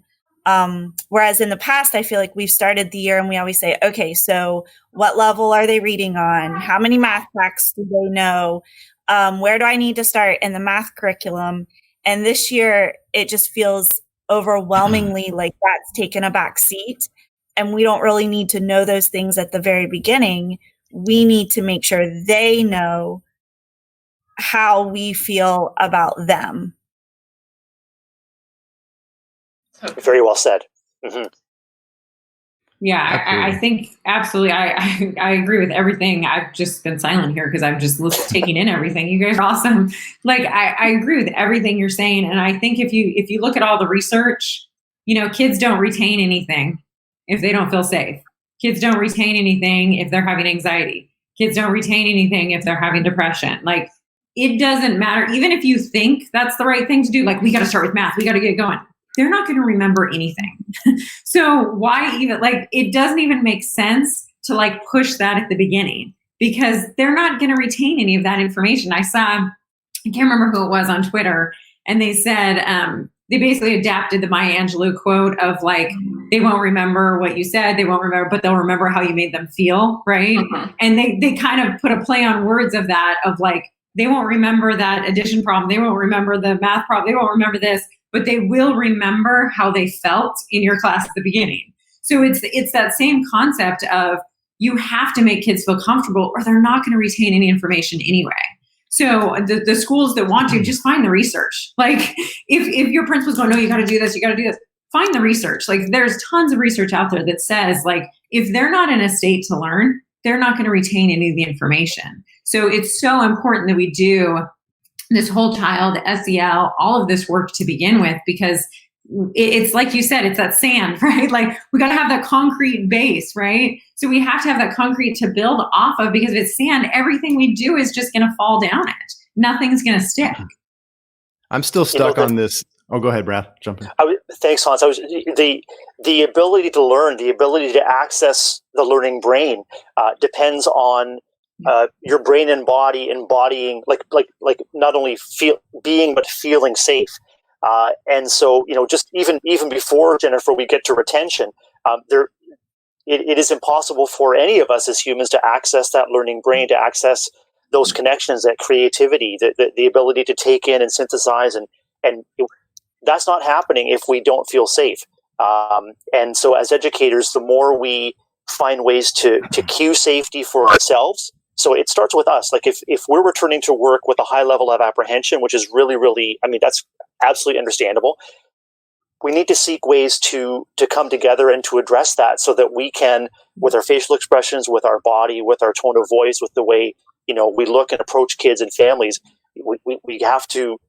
D: Whereas in the past, I feel like we've started the year and we always say, okay, so what level are they reading on? How many math facts do they know? Where do I need to start in the math curriculum? And this year, it just feels overwhelmingly like that's taken a back seat. And we don't really need to know those things at the very beginning. We need to make sure they know how we feel about them.
E: Very well said. Mm-hmm.
B: Yeah, I think absolutely. I agree with everything. I've just been silent here because I'm just taking in everything. You guys are awesome. Like I agree with everything you're saying, and I think if you look at all the research, kids don't retain anything if they don't feel safe. Kids don't retain anything if they're having anxiety. Kids don't retain anything if they're having depression. Like it doesn't matter, even if you think that's the right thing to do. Like we got to start with math. We got to get going. They're not going to remember anything. So why even, like, it doesn't even make sense to like push that at the beginning because they're not going to retain any of that information. I can't remember who it was on Twitter, and they said, they basically adapted the Maya Angelou quote of like, they won't remember what you said, they won't remember, but they'll remember how you made them feel, right? Mm-hmm. And they kind of put a play on words of that, of like, they won't remember that addition problem, they won't remember the math problem, they won't remember this, but they will remember how they felt in your class at the beginning. So it's that same concept of you have to make kids feel comfortable or they're not going to retain any information anyway. So the schools that want to, just find the research. Like if your principal's going, no, you got to do this, you got to do this, find the research. Like there's tons of research out there that says like, if they're not in a state to learn, they're not going to retain any of the information. So it's so important that we do this whole child, SEL, all of this work to begin with, because it's like you said, it's that sand, right? Like we got to have that concrete base, right? So we have to have that concrete to build off of, because if it's sand, everything we do is just going to fall down it. Nothing's going to stick.
C: I'm still stuck on this. Oh, go ahead, Brad. Jump in.
E: Thanks, Hans. The ability to learn, the ability to access the learning brain depends on your brain and body embodying, like not only being but feeling safe. And so, just even before, Jennifer, we get to retention, it is impossible for any of us as humans to access that learning brain, to access those connections, that creativity, the ability to take in and synthesize, and that's not happening if we don't feel safe. And so as educators, the more we find ways to cue safety for ourselves. So it starts with us. Like if we're returning to work with a high level of apprehension, which is really, really, that's absolutely understandable. We need to seek ways to come together and to address that so that we can, with our facial expressions, with our body, with our tone of voice, with the way, we look and approach kids and families, we have to,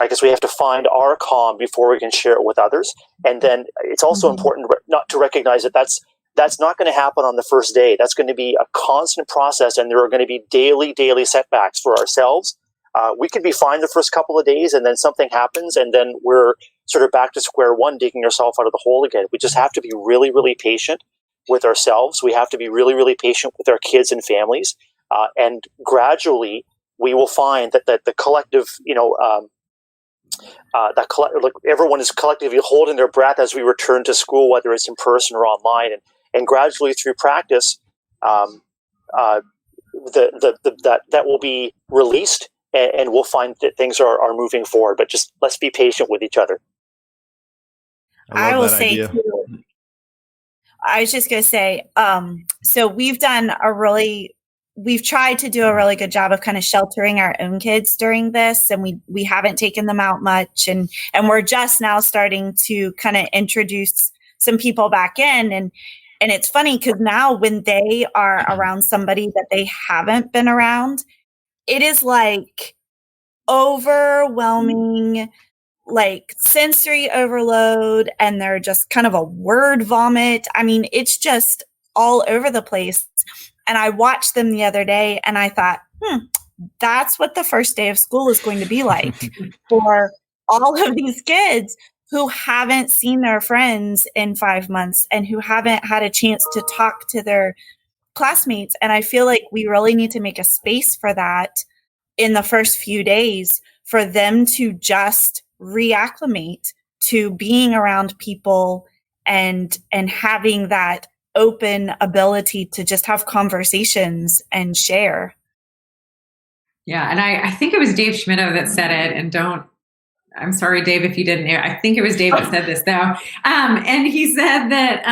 E: I guess we have to find our calm before we can share it with others. And then it's also important not to recognize that that's not going to happen on the first day. That's going to be a constant process, and there are going to be daily setbacks for ourselves. We could be fine the first couple of days, and then something happens, and then we're sort of back to square one, digging ourselves out of the hole again. We just have to be really, really patient with ourselves. We have to be really, really patient with our kids and families. And gradually, we will find that the collective, everyone is collectively holding their breath as we return to school, whether it's in person or online. And gradually through practice, that will be released, and we'll find that things are moving forward. But just let's be patient with each other.
D: I will say too, I was just going to say, so we've tried to do a really good job of kind of sheltering our own kids during this, and we haven't taken them out much, and we're just now starting to kind of introduce some people back in, and it's funny because now when they are around somebody that they haven't been around, it is like overwhelming, like sensory overload, and they're just kind of a word vomit. It's just all over the place. And I watched them the other day and I thought, that's what the first day of school is going to be like for all of these kids who haven't seen their friends in 5 months and who haven't had a chance to talk to their classmates. And I feel like we really need to make a space for that in the first few days for them to just reacclimate to being around people and having that open ability to just have conversations and share.
B: Yeah. And I think it was Dave Schmittou that said it, and I'm sorry, Dave, if you didn't hear. I think it was Dave that said this though. And he said that,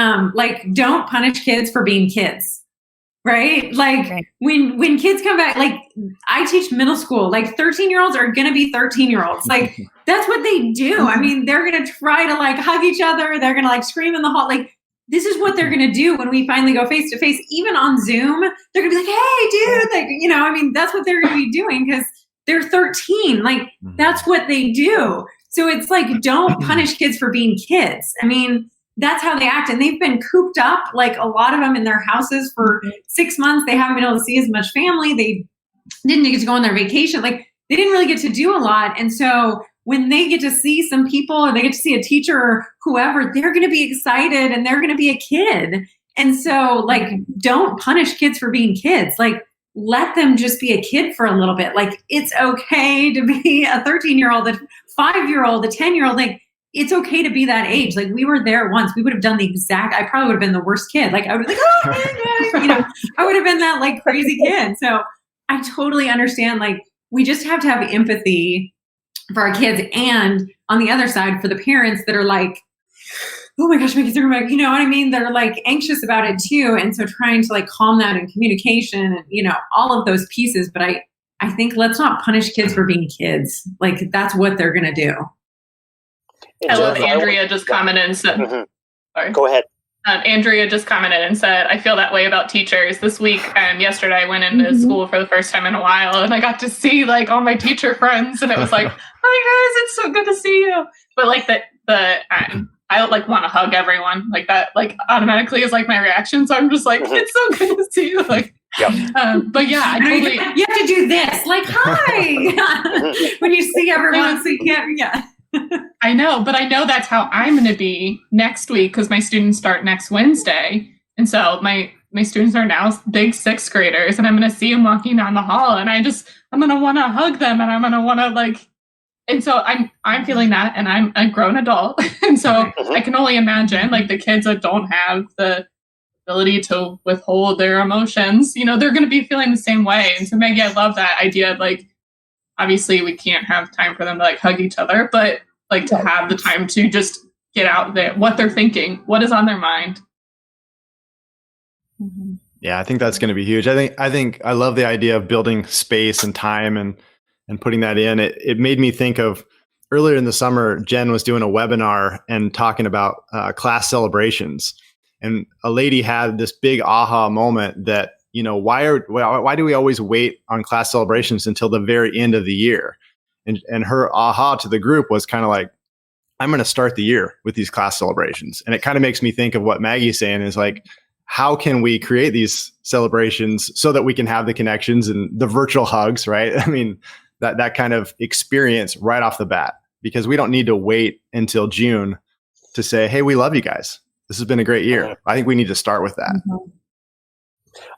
B: don't punish kids for being kids, right? Like when kids come back, like I teach middle school, like 13-year-olds are going to be 13-year-olds. Like that's what they do. I mean, they're going to try to like hug each other. They're going to like scream in the hall. Like this is what they're going to do when we finally go face to face, even on Zoom. They're going to be like, hey dude, like, that's what they're going to be doing because they're 13. Like that's what they do. So it's like, don't punish kids for being kids. I mean, that's how they act. And they've been cooped up, like a lot of them in their houses for 6 months. They haven't been able to see as much family. They didn't get to go on their vacation. Like they didn't really get to do a lot. And so when they get to see some people or they get to see a teacher or whoever, they're going to be excited and they're going to be a kid. And so like, don't punish kids for being kids. Like, let them just be a kid for a little bit. Like, it's okay to be a 13-year-old, a 5-year-old, a 10-year-old. Like, it's okay to be that age. Like, we were there once. We would have done I probably would have been the worst kid. Like, I would have been like, I would have been that like crazy kid. So I totally understand. Like, we just have to have empathy for our kids. And on the other side, for the parents that are like, oh my gosh, my kids are going back. You know what I mean? They're like anxious about it too. And so trying to like calm that in communication and, all of those pieces. But I think let's not punish kids for being kids. Like that's what they're going to do.
F: I love Andrea just commented and said, sorry.
E: Go ahead.
F: Andrea just commented and said, I feel that way about teachers. This week and yesterday I went into school for the first time in a while and I got to see like all my teacher friends and it was like, hi guys, it's so good to see you. But like I like want to hug everyone like that, like automatically is like my reaction. So I'm just like, it's so good to see you. Like, but yeah, I totally.
B: You have to do this, like, hi, when you see everyone, so you can't,
F: I know, but I know that's how I'm going to be next week because my students start next Wednesday. And so my students are now big 6th graders and I'm going to see them walking down the hall and I'm going to want to hug them and I'm going to want to like, and so I'm feeling that and I'm a grown adult. And so I can only imagine like the kids that don't have the ability to withhold their emotions, they're going to be feeling the same way. And so Maggie, I love that idea of like, obviously we can't have time for them to like hug each other, but like to have the time to just get out there, what they're thinking, what is on their mind.
C: Yeah, I think that's going to be huge. I think I love the idea of building space and time and putting that in. It made me think of earlier in the summer, Jen was doing a webinar and talking about class celebrations. And a lady had this big aha moment that, why do we always wait on class celebrations until the very end of the year? And her aha to the group was kind of like, I'm going to start the year with these class celebrations. And it kind of makes me think of what Maggie's saying is like, how can we create these celebrations so that we can have the connections and the virtual hugs, right? I mean, that kind of experience right off the bat, because we don't need to wait until June to say, hey, we love you guys. This has been a great year. I think we need to start with that.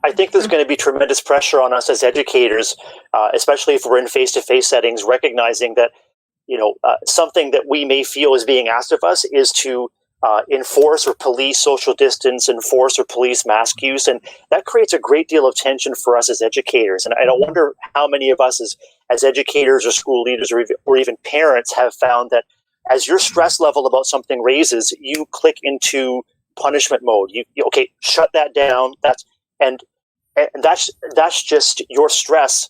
E: I think there's going to be tremendous pressure on us as educators, especially if we're in face-to-face settings, recognizing that, something that we may feel is being asked of us is to enforce or police social distance, enforce or police mask use. And that creates a great deal of tension for us as educators. And I wonder how many of us as educators or school leaders or even parents have found that as your stress level about something raises, you click into punishment mode. You okay, shut that down. That's just your stress,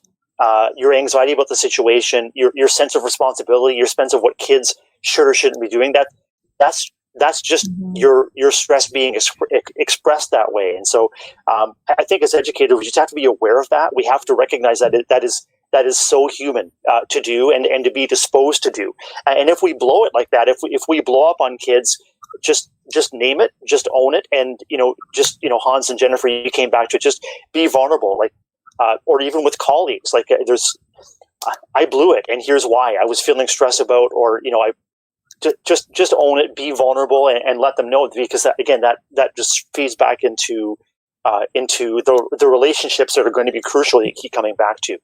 E: your anxiety about the situation, your sense of responsibility, your sense of what kids should or shouldn't be doing. That's just your stress being expressed that way. And so I think as educators, we just have to be aware of that. We have to recognize that that is so human to do and to be disposed to do. And if we blow it like that, if we blow up on kids just name it, just own it, and Hans and Jennifer, you came back to it. Just be vulnerable, like, or even with colleagues, like I blew it, and here's why. I was feeling stressed about, or I just own it, be vulnerable, and let them know, because that just feeds back into the relationships that are going to be crucial that you keep coming back to.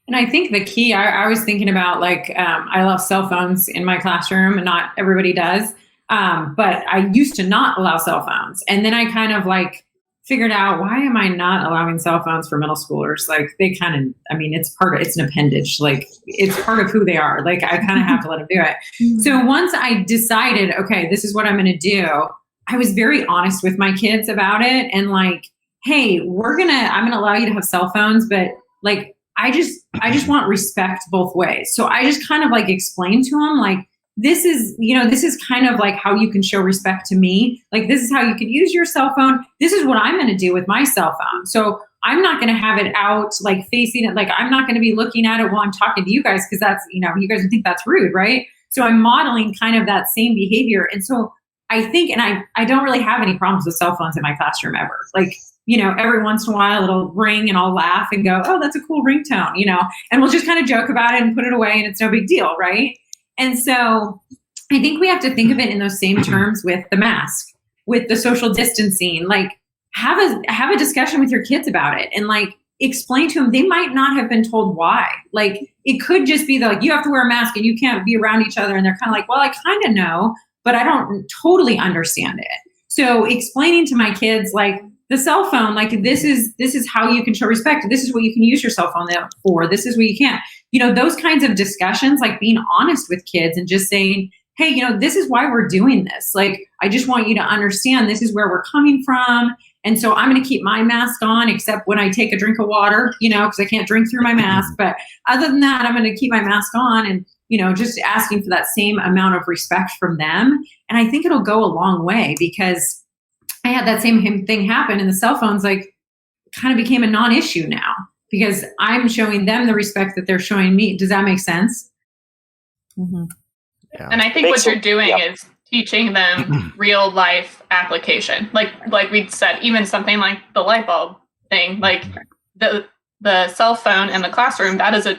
B: And I think the key, I was thinking about, like, I allow cell phones in my classroom, and not everybody does. But I used to not allow cell phones. And then I kind of like figured out, why am I not allowing cell phones for middle schoolers? Like, they kind of, it's an appendage. Like, it's part of who they are. Like, I kind of have to let them do it. So once I decided, okay, this is what I'm going to do, I was very honest with my kids about it. And like, hey, I'm going to allow you to have cell phones, but like, I just want respect both ways. So I just kind of like explained to them, like, this is kind of like how you can show respect to me. Like, this is how you can use your cell phone. This is what I'm going to do with my cell phone. So I'm not going to have it out, like, facing it. Like, I'm not going to be looking at it while I'm talking to you guys, because that's, you guys would think that's rude, right? So I'm modeling kind of that same behavior. And so I think, and I don't really have any problems with cell phones in my classroom ever. Like, every once in a while it'll ring and I'll laugh and go, oh, that's a cool ringtone, and we'll just kind of joke about it and put it away, and it's no big deal, right? And so I think we have to think of it in those same terms with the mask, with the social distancing. Like, have a discussion with your kids about it, and like, explain to them. They might not have been told why. Like, it could just be like, you have to wear a mask and you can't be around each other. And they're kind of like, well, I kind of know, but I don't totally understand it. So explaining to my kids, like, the cell phone, like, this is how you can show respect. This is what you can use your cell phone for. This is what you can't. Those kinds of discussions, like being honest with kids and just saying, hey, this is why we're doing this. Like, I just want you to understand this is where we're coming from. And so I'm going to keep my mask on, except when I take a drink of water, because I can't drink through my mask. But other than that, I'm going to keep my mask on, and, just asking for that same amount of respect from them. And I think it'll go a long way, because I had that same thing happen, and the cell phones, like, kind of became a non-issue now, because I'm showing them the respect that they're showing me. Does that make sense?
D: Mm-hmm.
F: Yeah. And I think what you're doing is teaching them real life application. Like we said, even something like the light bulb thing, like the cell phone in the classroom, that is a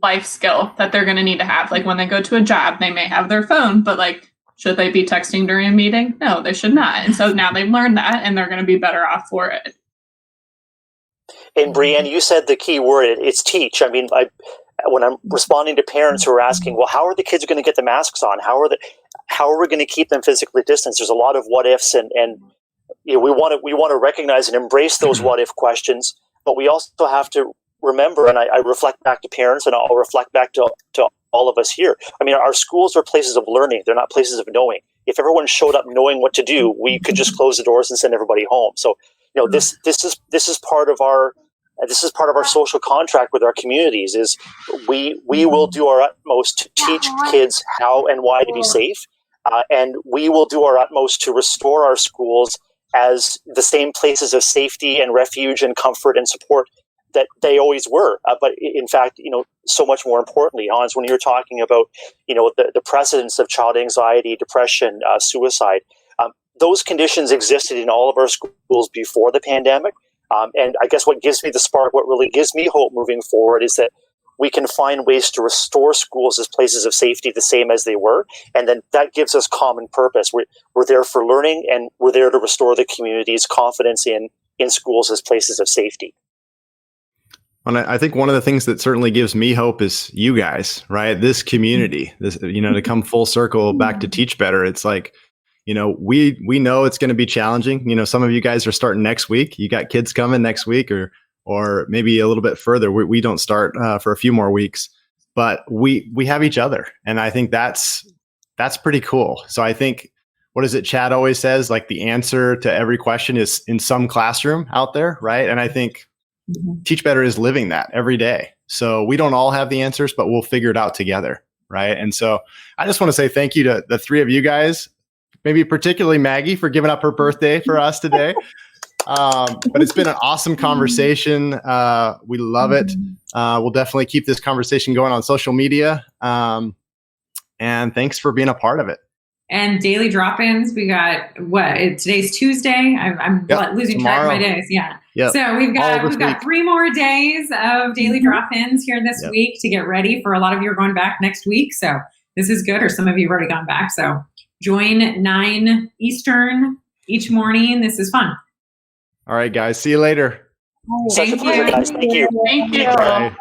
F: life skill that they're going to need to have. Like, when they go to a job, they may have their phone, but like, should they be texting during a meeting? No, they should not. And so now they've learned that, and they're going to be better off for it.
E: And Brianne, you said the key word, it's teach. I mean, when I'm responding to parents who are asking, well, how are the kids going to get the masks on? How are we going to keep them physically distanced? There's a lot of what ifs, and we want to recognize and embrace those what if questions, but we also have to remember, and I reflect back to parents, and I'll reflect back to all of us here. I mean, our schools are places of learning. They're not places of knowing. If everyone showed up knowing what to do, we could just close the doors and send everybody home. So, this is part of our social contract with our communities. Is we will do our utmost to teach kids how and why to be safe, and we will do our utmost to restore our schools as the same places of safety and refuge and comfort and support that they always were. But in fact, so much more importantly, Hans, when you're talking about, the precedence of child anxiety, depression, suicide, those conditions existed in all of our schools before the pandemic. And I guess what gives me the spark, what really gives me hope moving forward, is that we can find ways to restore schools as places of safety the same as they were. And then that gives us common purpose. We're there for learning, and we're there to restore the community's confidence in schools as places of safety.
C: And I think one of the things that certainly gives me hope is you guys, right? This community, this, to come full circle back to Teach Better. It's like, we know it's going to be challenging. Some of you guys are starting next week. You got kids coming next week, or maybe a little bit further. We don't start for a few more weeks, but we have each other. And I think that's pretty cool. So I think, what is it Chad always says? Like, the answer to every question is in some classroom out there, right? And I think Teach Better is living that every day. So we don't all have the answers, but we'll figure it out together, right? And so I just want to say thank you to the three of you guys, maybe particularly Maggie for giving up her birthday for us today. But it's been an awesome conversation. We love it. We'll definitely keep this conversation going on social media. And thanks for being a part of it.
B: And daily drop-ins, we got today's Tuesday. I'm losing track of my days. Yeah.
C: Yep.
B: So we've got 3 more days of daily drop-ins here this week to get ready for a lot of you are going back next week. So this is good, or some of you have already gone back. So join 9 Eastern each morning. This is fun.
C: All right, guys. See you later.
E: Such a pleasure, guys. Thank you.
F: Thank you.
C: Bye.